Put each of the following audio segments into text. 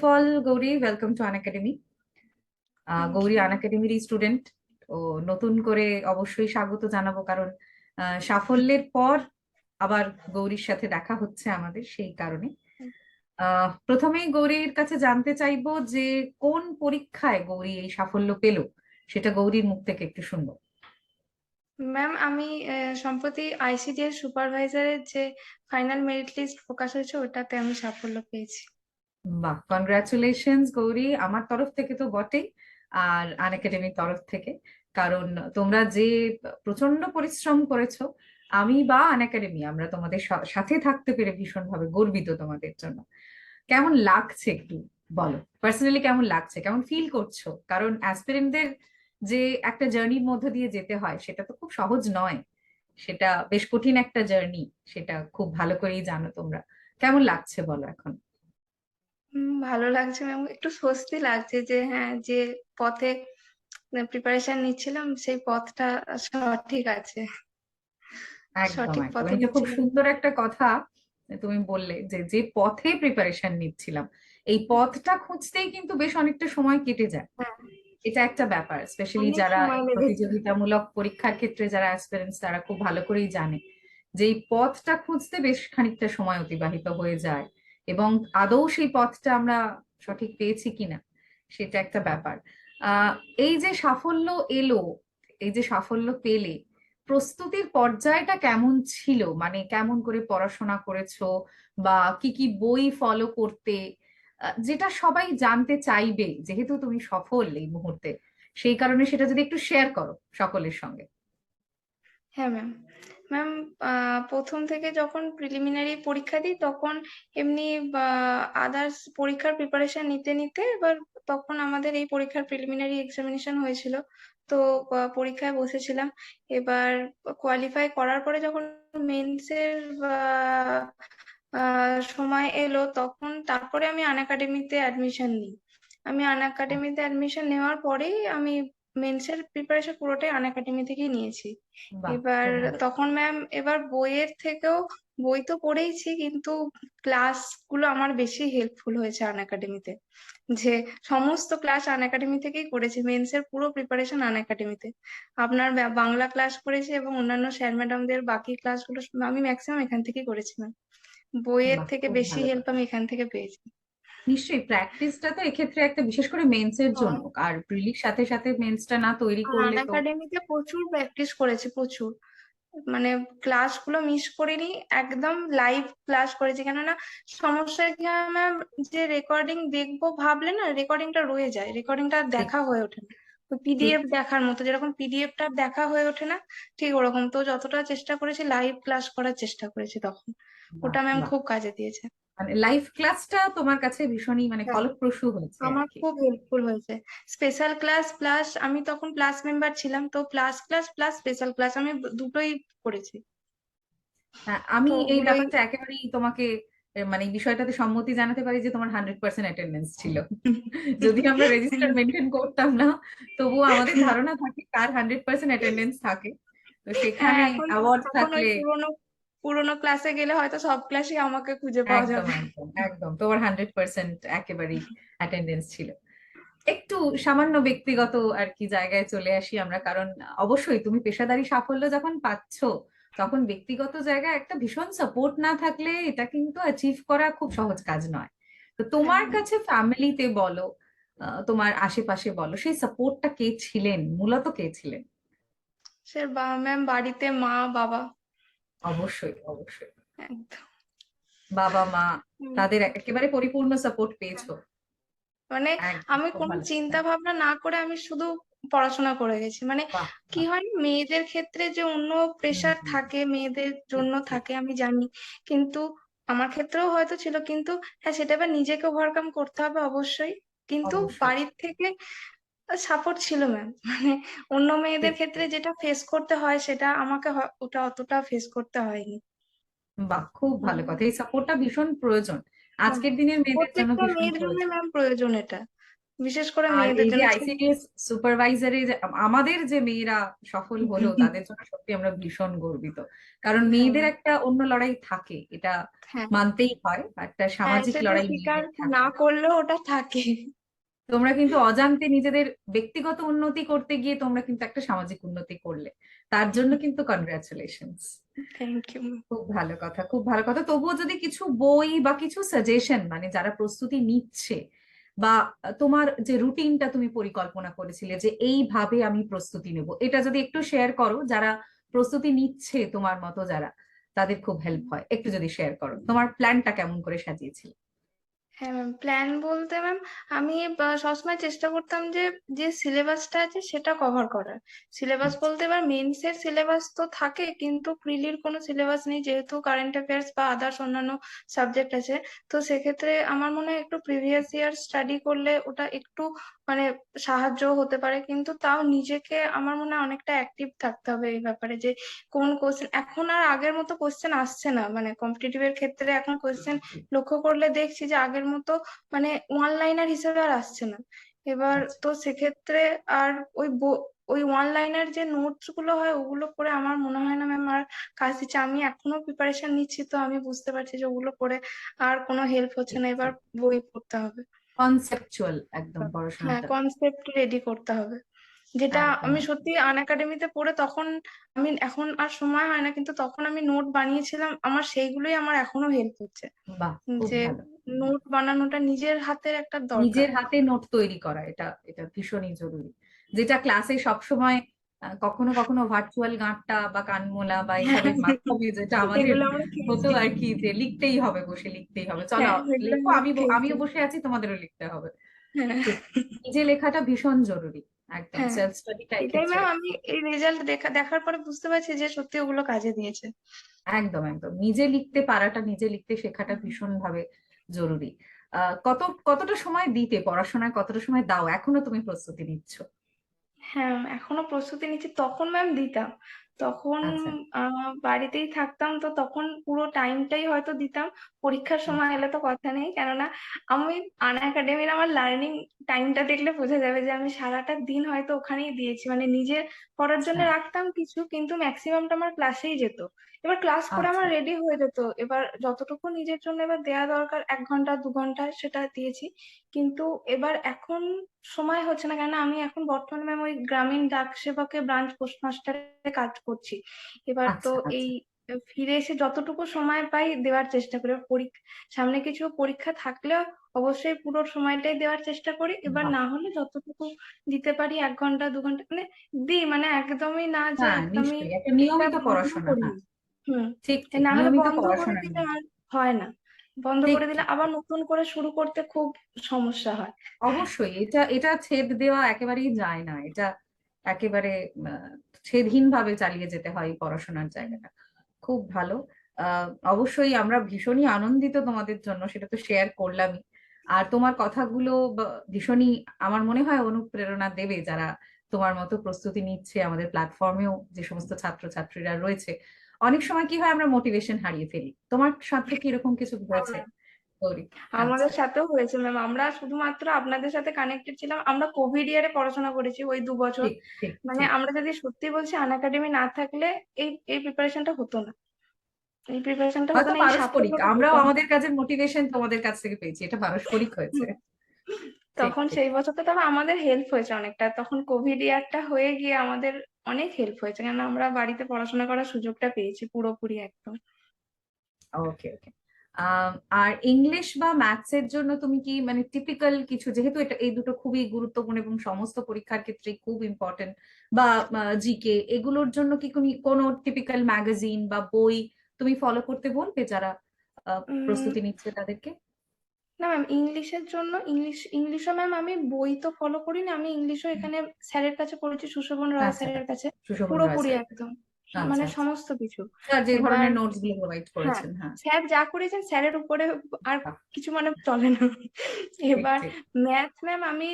all, Gauri, welcome to Unacademy. Thank Gauri you. আনএকাডেমির student. ও নতুন করে অবশ্যই স্বাগত জানাবো, কারণ সাফল্যের পর আবার গৌরীর সাথে দেখা হচ্ছে আমাদের, সেই কারণে প্রথমেই গৌরীর কাছে জানতে চাইবো যে কোন পরীক্ষায় গৌরী এই সাফল্য পেল, সেটা গৌরীর মুখ থেকে একটু শুনবো। ম্যাম, আমি সম্প্রতি আইসিডিএস সুপারভাইজারের যে ফাইনাল মেরিট লিস্ট প্রকাশ হয়েছে ওটাতে আমি সাফল্য পেয়েছি। বাহ, কনগ্রাচুলেশনস গৌরী, আমার তরফ থেকে তো বটেই, আর আনএকাডেমির তরফ থেকে। কারণ তোমরা যে প্রচন্ড পরিশ্রম করেছো, আমি বা আনএকাডেমি আমরা তোমাদের সাথে থাকতে পেরে ভীষণভাবে গর্বিত তোমাদের জন্য। কেমন লাগছে একটু বলো, পার্সোনালি কেমন লাগছে, কেমন ফিল করছো? কারণ অ্যাসপিরেন্টদের যে একটা জার্নির মধ্য দিয়ে যেতে হয় সেটা তো খুব সহজ নয়, সেটা বেশ কঠিন একটা জার্নি, সেটা খুব ভালো করেই জানো তোমরা। কেমন লাগছে বলো এখন? ভালো লাগছে ম্যাম, একটু স্বস্তি লাগছে যে হ্যাঁ, যে পথে প্রিপারেশন নিচ্ছিলাম সেই পথটা সঠিক আছে, একদম সঠিক একদম, পথে এটা খুব নিচ্ছিলাম। সুন্দর একটা কথা তুমি বললে, যে যে পথে প্রিপারেশন নিচ্ছিলাম এই পথটা খুঁজতেই কিন্তু বেশ অনেকটা সময় কেটে যায়। হ্যাঁ, এটা একটা ব্যাপার, স্পেশালি অনেক যারা সময় লেগেছে। প্রতিযোগিতামূলক পরীক্ষার ক্ষেত্রে যারা অ্যাসপিরেন্টস, তারা খুব ভালো করেই জানে যে এই পথটা খুঁজতে বেশ খানিকটা সময় অতিবাহিত হয়ে যায়, এবং আদৌ সেই পথটা আমরা সঠিক পেয়েছি কিনা সেটা একটা ব্যাপার। আহ এই যে সাফল্য এলো, এই যে সাফল্য পেলে, প্রস্তুতির পর্যায়টা কেমন ছিল? মানে কেমন করে পড়াশোনা করেছো, বা কি কি বই ফলো করতে, যেটা সবাই জানতে চাইবে যেহেতু তুমি সফল এই মুহূর্তে, সেই কারণে সেটা যদি একটু শেয়ার করো সকলের সঙ্গে। হ্যাঁ ম্যাম, ম্যাম প্রথম থেকে যখন প্রিলিমিনারি পরীক্ষা দিই তখন এমনি আদার্স পরীক্ষার প্রিপারেশন নিতে নিতে এবার তখন আমাদের এই পরীক্ষার প্রিলিমিনারি এক্সামিনেশন হয়েছিল। তো পরীক্ষায় বসেছিলাম। এবার কোয়ালিফাই করার পরে যখন মেন্সের সময় এলো তখন তারপরে আমি আনএকাডেমিতে অ্যাডমিশন নিই। আমি আনএকাডেমিতে অ্যাডমিশন নেওয়ার পরেই আমি মেন্সের প্রিপারেশন পুরোটাই আনএকাডেমি থেকেই নিয়েছি। বাহ, এবার খুব ভালো। তখন ম্যাম, এবার বইয়ের থেকেও বই তো পড়েইছি কিন্তু ক্লাস গুলো আমার বেশি হেল্পফুল হয়েছে আনএকাডেমিতে, যে সমস্ত ক্লাস আনএকাডেমি থেকেই করেছি। মেন্সের পুরো প্রিপারেশন আনএকাডেমিতে আপনার বাংলা ক্লাস করেছি এবং অন্যান্য স্যার ম্যাডামদের বাকি ক্লাসগুলো আমি ম্যাক্সিমাম এখান থেকেই করেছি ম্যাম। বইয়ের বাহ, থেকে খুব বেশি ভালো হেল্প কথা। আমি এখান থেকে পেয়েছি। নিশ্চয়ই প্র্যাকটিসটা তো এক্ষেত্রে একটা, বিশেষ করে মেন্সের জন্য, আর প্রিলির সাথে সাথে মেন্সটা না তৈরি করলে তো। আনএকাডেমিতে প্রচুর প্র্যাকটিস করেছি, প্রচুর। মানে ক্লাসগুলো মিস করিনি, একদম লাইভ ক্লাস করেছি। কেননা সমস্যা কি হয় ম্যাম, যে রেকর্ডিং দেখবো ভাবলে না, রেকর্ডিংটা রয়ে যায়, রেকর্ডিংটা ঠিক দেখা হয়ে ওঠে না। ঠিক। পিডিএফ দেখার মতো, যেরকম পিডিএফটা দেখা হয়ে ওঠে না, ঠিক ওরকম। তো যতটা চেষ্টা করেছি লাইভ ক্লাস করার চেষ্টা করেছি তখন, বাহ ওটা ম্যাম বাহ, খুব কাজে দিয়েছে। মানে লাইভ ক্লাসটা তোমার কাছে ভীষণই মানে হ্যাঁ, ফলপ্রসূ হয়েছে আর আমার কি। খুব হেল্পফুল হয়েছে। স্পেশাল ক্লাস প্লাস, আমি তখন প্লাস মেম্বার ছিলাম, তো plus class plus special class আমি দুটোই করেছি। হ্যাঁ, আমি তো এই ওগুলোই। ব্যাপারটা একেবারেই তোমাকে মানে এই বিষয়টাতে সম্মতি জানাতে পারি যে তোমার 100% অ্যাটেন্ডেন্স ছিল। যদি আমরা রেজিস্টার মেনটেন করতাম না, তবুও আমাদের ধারণা থাকে কার 100% অ্যাটেন্ডেন্স থাকে। তো হ্যাঁ, সেখানে এখন অ্যাওয়ার্ড এখন ওই থাকলে। পুরোনো পুরোনো ক্লাসে গেলে হয়তো সব ক্লাসে আমাকে খুঁজে পাওয়া একদম যাবে। একদম একদম, তোমার 100% একেবারেই অ্যাটেন্ডেন্স ছিল। একটু সামান্য ব্যক্তিগত আর কি জায়গায় চলে আসি আমরা, কারণ অবশ্যই তুমি পেশাদারি সাফল্য যখন পাচ্ছ, তখন ব্যক্তিগত জায়গায় একটা ভীষণ সাপোর্ট না থাকলে এটা কিন্তু অ্যাচিভ করা খুব সহজ কাজ নয়। তো তোমার হ্যাঁ, কাছে ফ্যামিলিতে বলো, তোমার আশেপাশে বলো, সেই সাপোর্টটা কে ছিলেন, মূলত কে ছিলেন? সে ম্যাম বাড়িতে মা বাবা। অবশ্যই অবশ্যই, একদম। বাবা মা, উম, তাদের একেবারে পরিপূর্ণ সাপোর্ট পেয়েছো। মানে একদম, আমি খুব কোনো ভালো কথা। চিন্তা ভাবনা না করে আমি শুধু পড়াশোনা করে গেছি। মানে বাহ কি বাহ। হয়, মেয়েদের ক্ষেত্রে যে অন্য হুম, প্রেশার হুম, থাকে, মেয়েদের ঠিক জন্য ঠিক। থাকে আমি জানি, কিন্তু আমার ক্ষেত্রেও হয়তো ছিল। কিন্তু হ্যাঁ, সেটা এবার নিজেকে ওভারকাম করতে হবে অবশ্যই। কিন্তু অবশ্যই। বাড়ির থেকে সাপোর্ট ছিল ম্যাম। মানে অন্য মেয়েদের ঠিক ক্ষেত্রে ঠিক। যেটা ফেস করতে হয় সেটা আমাকে ওটা অতটা ফেস করতে হয়নি। বাহ, খুব ভালো উম, কথা, এই সাপোর্টটা ভীষণ প্রয়োজন, হ্যাঁ, আজকের দিনের মেয়েদের জন্য প্রত্যেকটা ভীষণ মেয়ের জন্য প্রয়োজন। ম্যাম প্রয়োজন এটা। বিশেষ করে আর মেয়েদের এই যে জন্য আইসিডিএস সুপারভাইজারে যে আমাদের যে মেয়েরা সফল হলো, তাদের জন্য সত্যি আমরা ভীষণ গর্বিত। কারণ হ্যাঁ মেয়েদের ম্যাম। একটা অন্য লড়াই থাকে, এটা হ্যাঁ মানতেই হয়, একটা হ্যাঁ, সামাজিক সেটা লড়াই স্বীকার মেয়েদের না থাকে। করলেও ওটা থাকে। তোমরা কিন্তু অজান্তে নিজেদের ব্যক্তিগত উন্নতি করতে গিয়ে তোমরা কিন্তু একটা সামাজিক উন্নতি করলে, তার জন্য কিন্তু কনগ্রাচুলেশনস। Thank you. খুব ভালো কথা, খুব ভালো কথা। তবুও যদি কিছু বই বা কিছু সাজেশন, মানে যারা প্রস্তুতি নিচ্ছে, বা তোমার যে রুটিনটা তুমি পরিকল্পনা করেছিলে যে এইভাবে আমি প্রস্তুতি নেব, এটা যদি একটু শেয়ার করো, যারা প্রস্তুতি নিচ্ছে তোমার মতো যারা, তাদের খুব হেল্প হয়, একটু যদি শেয়ার করো তোমার প্ল্যানটা কেমন করে সাজিয়েছিলে। হ্যাঁ ম্যাম, প্ল্যান বলতে ম্যাম আমি সবসময় চেষ্টা করতাম যে যে সিলেবাসটা আছে সেটা কভার করার। সিলেবাস আচ্ছা, বলতে এবার মেন্সের সিলেবাস তো থাকে, কিন্তু প্রিলির কোনো সিলেবাস নেই, যেহেতু কারেন্ট অ্যাফেয়ার্স বা আদার্স অন্যান্য সাবজেক্ট আছে। তো সেক্ষেত্রে আমার মনে হয় একটু প্রিভিয়াস ইয়ার স্টাডি করলে ওটা একটু মানে সাহায্য হতে পারে, কিন্তু তাও নিজেকে আমার মনে হয় অনেকটা অ্যাক্টিভ থাকতে হবে এই ব্যাপারে, যে কোন কোশ্চেন এখন আর আগের মতো কোশ্চেন আসছে না, মানে কম্পিটিটিভ এর ক্ষেত্রে এখন কোশ্চেন লক্ষ্য করলে দেখছি যে আগের মতো মানে ওয়ান লাইনার হিসেবে আর আসছে না। এবার আচ্ছা। তো সেক্ষেত্রে আর ওই ওই ওয়ান লাইনার যে নোটস গুলো হয় ওগুলো করে আমার মনে হয় না ম্যাম আর কাজ দিচ্ছে। আমি এখনো প্রিপারেশন নিচ্ছি, তো আমি বুঝতে পারছি যে ওগুলো করে আর কোনো হেল্প হচ্ছে ঠিক না, এবার ঠিক, বই পড়তে হবে। কনসেপচুয়াল একদম হ্যাঁ, পড়াশোনাটা। কনসেপ্ট রেডি করতে হবে, যেটা একদম আমি একদম। সত্যি আনএকাডেমিতে পড়ে তখন আমি এখন আর সময় হয় না, কিন্তু তখন আমি নোট বানিয়েছিলাম, আমার সেইগুলোই আমার এখনো হেল্প হচ্ছে। বাহ, খুব যে ভালো। নোট বানানোটা নিজের হাতের একটা দরকার। নিজের হাতে নোট তৈরি করা, এটা এটা ভীষণই জরুরি। যেটা ক্লাসে সবসময় কখনো কখনো ভার্চুয়াল গাঁটটা বা কানমোলা বা এসবের মাধ্যমে যেটা আমাদের এগুলো আমরা হতো খেয়েছি। আর কি, যে লিখতেই হবে, বসে লিখতেই হবে, চলো হ্যাঁ, এগুলো লেখো, আমরা আমিও খেয়েছি। বসে আছি, তোমাদেরও লিখতে হবে। হ্যাঁ। ঠিক, নিজে লেখাটা ভীষণ জরুরি, একদম হ্যাঁ, সেলফ স্টাডিটা এটাই এক্ষেত্রে। ম্যাম আমি এই রেজাল্ট দেখার পরে বুঝতে পারছি যে সত্যি ওগুলো কাজে দিয়েছে। একদম একদম, নিজে লিখতে পারাটা, নিজে লিখতে শেখাটা ভীষণ ভাবে জরুরি। কতটা সময় দিতে পড়াশোনায়, কতটা সময় দাও, এখনো তুমি প্রস্তুতি নিচ্ছ? হ্যাঁ, এখনো প্রস্তুতি নিচ্ছি, তখন ম্যাম দিতাম। তখন আচ্ছা। বাড়িতেই থাকতাম, তো তখন পুরো টাইমটাই হয়তো দিতাম। পরীক্ষার সময় এলে তো কথা নেই, কেননা আমি আনএকাডেমির আমার লার্নিং টাইমটা দেখলে বোঝা যাবে যে আমি সারাটা দিন হয়তো ওখানেই দিয়েছি, মানে নিজের পড়ার জন্য আচ্ছা। রাখতাম কিছু, কিন্তু ম্যাক্সিমামটা আমার ক্লাসেই যেত। এবার ক্লাস করে আমার আচ্ছা। রেডি হয়ে যেত, এবার যতটুকু নিজের জন্য এবার দেয়া দরকার 1 ঘন্টা 2 ঘন্টা সেটা দিয়েছি। কিন্তু এবার এখন সময় হচ্ছে না, কেন আমি এখন বর্তমানে ম্যাম ওই গ্রামীণ ডাক সেবকে ব্রাঞ্চ পোস্টমাস্টারে কাজ করছি। এবার তো আচ্ছা। এই আচ্ছা। ফিরে এসে যতটুকু সময় পাই দেওয়ার চেষ্টা করি। এবার সামনে কিছু পরীক্ষা থাকলেও অবশ্যই পুরো সময়টাই দেওয়ার চেষ্টা করি, এবার বাহ। না হলে যতটুকু দিতে পারি 1 ঘন্টা 2 ঘন্টা মানে দিই, মানে একদমই না যে হ্যাঁ, একদমই নিশ্চয়ই একটা এটা নিয়মিত বন্ধ পড়াশোনা, করি। হ্যাঁ। হুম। ঠিক ঠিক, না হলে নিয়মিত বন্ধ করে পড়াশোনা দিলে নিয়ে। আর হয় না, বন্ধ ঠিক করে দিলে ঠিক আবার ঠিক। নতুন করে শুরু করতে খুব সমস্যা হয়। অবশ্যই এটা এটা ছেদ দেওয়া একেবারেই যায় না, এটা একেবারে ছেদহীন ভাবে চালিয়ে যেতে হয় এই পড়াশোনার জায়গাটা। খুব ভালো। অবশ্যই আমরা ভীষণই আনন্দিত তোমাদের জন্য, সেটা তো শেয়ার করলামই। আর তোমার কথাগুলো ভীষণই আমার মনে হয় অনুপ্রেরণা দেবে, যারা তোমার মতো প্রস্তুতি নিচ্ছে। আমাদের প্ল্যাটফর্মেও যে সমস্ত ছাত্রছাত্রীরা রয়েছে, অনেক সময় কি হয়, আমরা মোটিভেশন হারিয়ে ফেলি। তোমার সাথে কি এরকম কিছু হয়েছে, গৌরী? আচ্ছা। আমাদের সাথেও হয়েছে ম্যাম, আমরা শুধুমাত্র আপনাদের সাথে কানেক্টেড ছিলাম, আমরা কোভিড ইয়ারে পড়াশোনা করেছি ওই 2 বছর। ঠিক ঠিক মানে ঠিক। আমরা যদি সত্যি বলছি আনএকাডেমি না থাকলে এই এই প্রিপারেশনটা হতো না, এই প্রিপারেশনটা হতো হয়তো না, এই পারস্পরিক, সাফল্যটা আমরাও হতো না। আমাদের কাজের মোটিভেশন তোমাদের কাছ থেকে পেয়েছি, এটা পারস্পরিক হয়েছে। হুম। ঠিক তখন ঠিক। সেই বছরটা তবে আমাদের হেল্প হয়েছে অনেকটা, তখন কোভিড ইয়ারটা হয়ে গিয়ে আমাদের অনেক হেল্প হয়েছে, কারণ আমরা বাড়িতে পড়াশোনা করার সুযোগটা পেয়েছি পুরোপুরি একদম। ওকে ওকে। আর ইংলিশ বা ম্যাথস এর জন্য তুমি কি মানে টিপিক্যাল কিছু, যেহেতু এটা এই দুটো খুবই গুরুত্বপূর্ণ এবং সমস্ত পরীক্ষার ক্ষেত্রে খুব ইম্পর্টেন্ট, বা জিকে, এগুলোর জন্য কি কোনো টিপিক্যাল ম্যাগাজিন বা বই তুমি ফলো করতে বলবে, যারা উম প্রস্তুতি নিচ্ছে তাদেরকে? না ম্যাম, ইংলিশের জন্য ইংলিশও ম্যাম আমি বই তো ফলো করি না, আমি ইংলিশও এখানে স্যারের কাছে পড়েছি, সুশোভন রায় আচ্ছা। স্যারের কাছে সুশোভন রায় পুরোপুরি স্যার। একদম, আচ্ছা মানে আচ্ছা। সমস্ত কিছু। স্যার যে এবার ধরনের নোটস গুলো প্রোভাইড হ্যাঁ, করেছেন, হ্যাঁ। স্যার যা করেছেন স্যারের উপরে আর বাহ, কিছু মানে চলে না। ঠিক এবার ঠিক। ম্যাথ ম্যাম আমি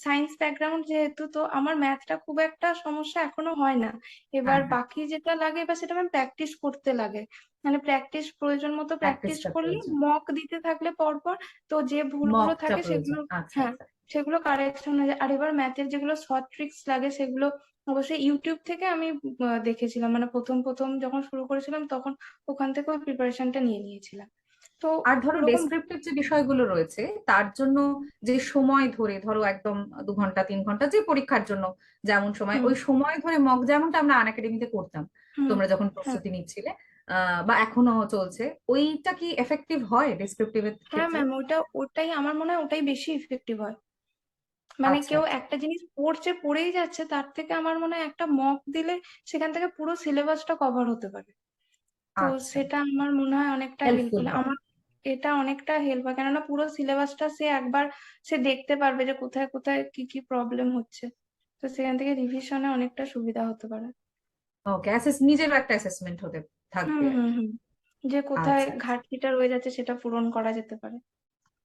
সায়েন্স ব্যাকগ্রাউন্ড যেহেতু, তো আমার ম্যাথটা খুব একটা সমস্যা এখনো হয় না। এবার হ্যাঁ হ্যাঁ, বাকি যেটা লাগে এবার সেটা ম্যাম প্র্যাকটিস করতে লাগে, মানে প্র্যাকটিস প্রয়োজন মতো প্র্যাকটিস প্র্যাকটিসটা করলে, প্রয়োজন। মক দিতে থাকলে পরপর, তো যে ভুলগুলো মকটা থাকে প্রয়োজন, সেগুলো। আচ্ছা হ্যাঁ, আচ্ছা। সেগুলো কারেকশন হয়ে যায়। আর এবার ম্যাথের যেগুলো শর্ট ট্রিক্স লাগে সেগুলো অবশ্যই ইউটিউব থেকে আমি দেখেছিলাম, মানে প্রথম প্রথম যখন শুরু করেছিলাম তখন ওখান থেকে ওই প্রিপারেশনটা নিয়ে নিয়েছিলাম। তো আর ধরো ওরকম। ডেসক্রিপটিভ যে বিষয়গুলো রয়েছে তার জন্য যে সময় ধরে, ধরো একদম 2 ঘন্টা 3 ঘন্টা যে পরীক্ষার জন্য যেমন সময়, হুম ওই সময় ধরে মক যেমনটা আমরা আনএকাডেমিতে করতাম হুম। তোমরা যখন হ্যাঁ প্রস্তুতি নিচ্ছিলে, বা এখনো চলছে, ওইটা কি এফেক্টিভ হয় ডেসক্রিপটিভের হ্যাঁ ক্ষেত্রে? ম্যাম, ওটাই আমার মনে হয় ওটাই বেশি ইফেক্টিভ হয়। মানে আচ্ছা কেউ আচ্ছা একটা জিনিস পড়ছে পড়েই যাচ্ছে, তার থেকে আমার মনে হয় একটা মক দিলে সেখান থেকে পুরো সিলেবাসটা কভার হতে পারে। তো আচ্ছা, সেটা আমার মনে হয় অনেকটা হেল্পফুল হেল্পফুল হবে। আমার। এটা অনেকটা হেল্প হয়, কেননা পুরো সিলেবাসটা সে একবার সে দেখতে পারবে যে কোথায় কোথায় কি কি প্রবলেম হচ্ছে। তো সেখান থেকে রিভিশনে অনেকটা সুবিধা হতে পারে। ওকে, নিজেরও একটা অ্যাসেসমেন্ট হতে থাকবে আর হুম কি। হুম। যে কোথায় আচ্ছা আচ্ছা, ঘাটতিটা রয়ে যাচ্ছে সেটা পূরণ করা যেতে পারে।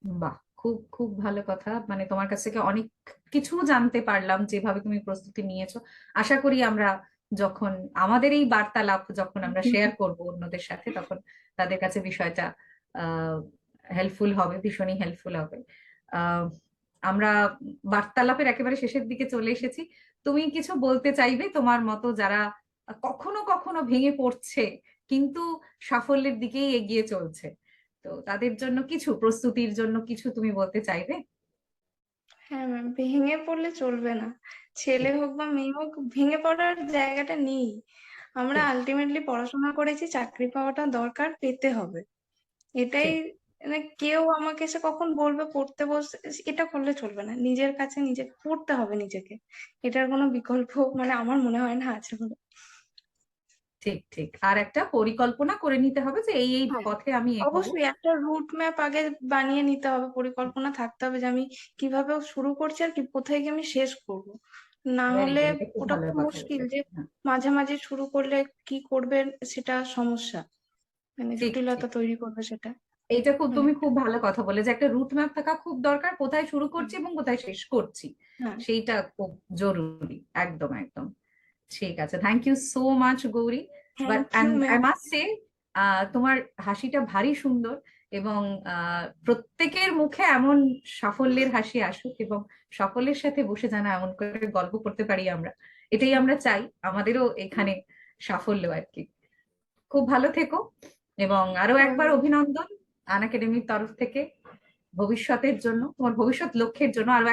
বাহ, খুব খুব ভালো কথা। মানে তোমার কাছ থেকে অনেক কিছু জানতে পারলাম যেভাবে তুমি প্রস্তুতি নিয়েছো। আশা করি আমরা যখন আমাদের এই বার্তালাপ যখন আমরা শেয়ার করব অন্যদের সাথে, তখন তাদের কাছে বিষয়টা আহ হেল্পফুল হবে, ভীষণই হেল্পফুল হবে। আহ আমরা বার্তালাপের একেবারে শেষের দিকে চলে এসেছি। তুমি কিছু বলতে চাইবে তোমার মতো যারা কখনো কখনো ভেঙে পড়ছে কিন্তু সাফল্যের দিকেই এগিয়ে চলছে, তো তাদের জন্য কিছু, প্রস্তুতির জন্য কিছু তুমি বলতে চাইবে? হ্যাঁ ম্যাম, ভেঙে পড়লে চলবে না। ছেলে ঠিক হোক বা মেয়ে হোক, ভেঙে পড়ার জায়গাটা নেই। আমরা ঠিক আলটিমেটলি পড়াশোনা করেছি, চাকরি পাওয়াটা দরকার, পেতে হবে। এটাই। ঠিক মানে কেউ আমাকে এসে কখন বলবে পড়তে বস, এটা করলে চলবে না। নিজের কাছে নিজেকে পড়তে হবে নিজেকে। এটার কোনো বিকল্প মানে আমার মনে হয় না আছে বলে। ঠিক ঠিক আর একটা পরিকল্পনা করে নিতে হবে যে এই এই হ্যাঁ পথে আমি এগোবো। অবশ্যই একটা রুট ম্যাপ আগে বানিয়ে নিতে হবে, পরিকল্পনা থাকতে হবে যে আমি কিভাবে শুরু করছি আর কি কোথায় গিয়ে আমি শেষ করব। না ভেরি হলে গুড, এটা খুব ওটা ভালো খুব কথা মুশকিল বললে। যে হ্যাঁ, মাঝে মাঝে শুরু করলে কি করবে সেটা সমস্যা, মানে ঠিক জটিলতা ঠিক তৈরি করবে সেটা এইটা খুব, তুমি অনেকটা। খুব ভালো কথা বলে যে একটা রুট ম্যাপ থাকা খুব দরকার, কোথায় শুরু হুম, করছি এবং কোথায় শেষ করছি হ্যাঁ। সেইটা খুব জরুরি। একদম একদম। ঠিক আছে, thank you so much Gauri. But thank you I ma'am. Must say তোমার হাসিটা ভারী সুন্দর, এবং প্রত্যেকের মুখে এমন সাফল্যের হাসি আসুক, এবং সকলের সাথে বসে যেন এমন করে গল্প করতে পারি আমরা, এটাই আমরা চাই। আমাদেরও এখানে সাফল্য আর কি। খুব ভালো থেকো, এবং আরো একবার অভিনন্দন আন একাডেমির তরফ থেকে ভবিষ্যতের জন্য, তোমার ভবিষ্যৎ লক্ষ্যের জন্য আরো